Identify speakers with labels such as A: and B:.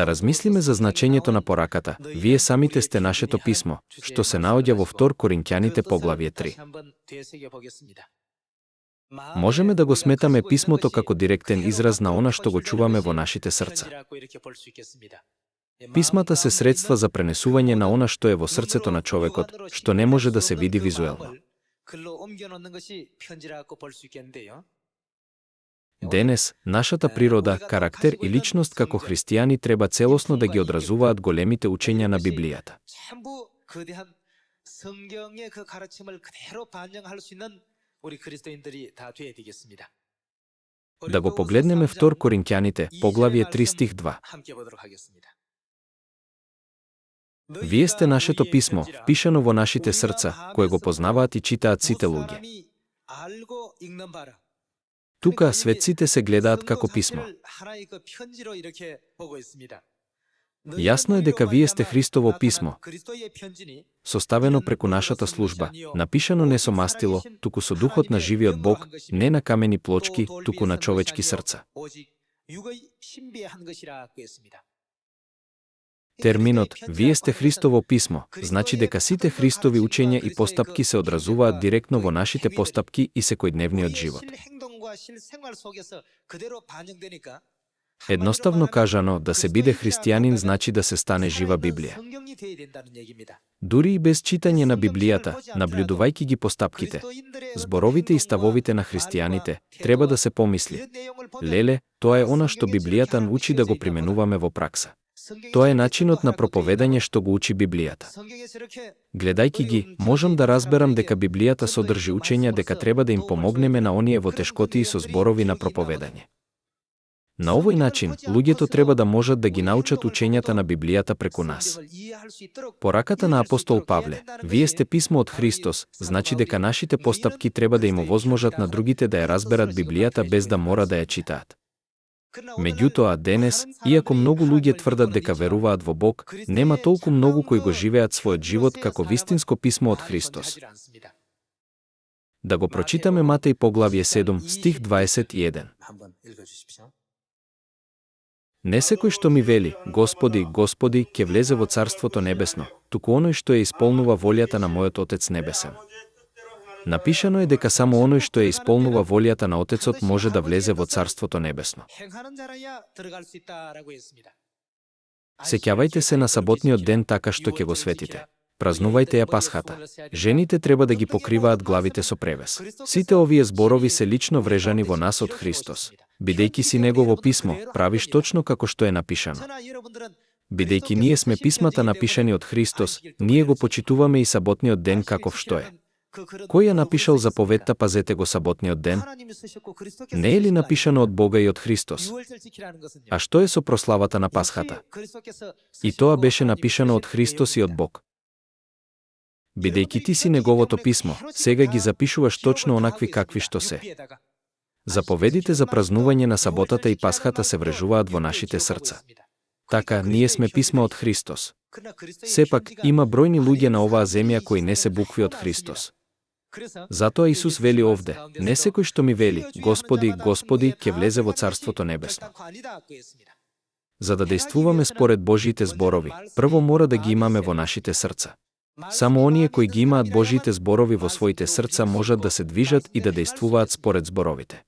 A: Да размислиме за значењето на пораката. Вие самите сте нашето писмо, што се наоѓа во 2 Коринќаните поглавје 3. Можеме да го сметаме писмото како директен израз на она што го чуваме во нашите срца. Писмата се средства за пренесување на она што е во срцето на човекот, што не може да се види визуелно. Денес, нашата природа, карактер и личност како христијани треба целосно да ги одразуваат големите учења на Библијата. Да го погледнеме 2 Коринќаните, поглавје 3 стих 2. Вие сте нашето писмо, впишано во нашите срца, кое го познаваат и читаат сите луѓе. Тука светците се гледаат како писмо. Јасно е дека вие сте Христово писмо, составено преку нашата служба, напишано не со мастило, туку со духот на живиот Бог, не на камени плочки, туку на човечки срца. Терминот «Вие сте Христово писмо» значи дека сите Христови учења и постапки се одразуваат директно во нашите постапки и секојдневниот живот. Едноставно кажано, да се биде христијанин значи да се стане жива Библија. Дури и без читање на Библијата, наблюдувајќи ги постапките, зборовите и ставовите на христијаните, треба да се помисли: леле, тоа е она што Библијата учи да го применуваме во пракса. Тоа е начинот на проповедање што го учи Библијата. Гледајќи ги, можам да разберам дека Библијата содржи учења дека треба да им помогнеме на оние во тешкотии со зборови на проповедање. На овој начин, луѓето треба да можат да ги научат учењата на Библијата преку нас. Пораката на апостол Павле, вие сте писмо од Христос, значи дека нашите постапки треба да им овозможат на другите да ја разберат Библијата без да мора да ја читаат. Меѓутоа, денес, иако многу луѓе тврдат дека веруваат во Бог, нема толку многу кои го живеат својот живот како вистинско писмо од Христос. Да го прочитаме Матеј поглавје 7, стих 21. Не секој што ми вели: Господи, Господи, ќе влезе во Царството Небесно, туку оној што ја исполнува волјата на мојот Отец Небесен. Напишано е дека само оној што ја исполнува волјата на Отецот може да влезе во Царството Небесно. Сеќавајте се на саботниот ден така што ќе го светите. Празнувајте ја Пасхата. Жените треба да ги покриваат главите со превес. Сите овие зборови се лично врежани во нас од Христос. Бидејќи си Негово писмо, правиш точно како што е напишано. Бидејќи ние сме писмата напишани од Христос, ние го почитуваме и саботниот ден каков што е. Кој ја напишал заповедта пазете го саботниот ден? Не е ли напишано од Бога и од Христос? А што е со прославата на Пасхата? И тоа беше напишано од Христос и од Бог. Бидејќи ти си Неговото писмо, сега ги запишуваш точно онакви какви што се. Заповедите за празнување на саботата и Пасхата се врежуваат во нашите срца. Така, ние сме писма од Христос. Сепак, има бројни луѓе на оваа земја кои не се букви од Христос. Затоа Исус вели овде: не секој што ми вели: Господи, Господи, ќе влезе во Царството Небесно. За да действуваме според Божјите зборови, прво мора да ги имаме во нашите срца. Само оние кои ги имаат Божјите зборови во своите срца можат да се движат и да действуваат според зборовите.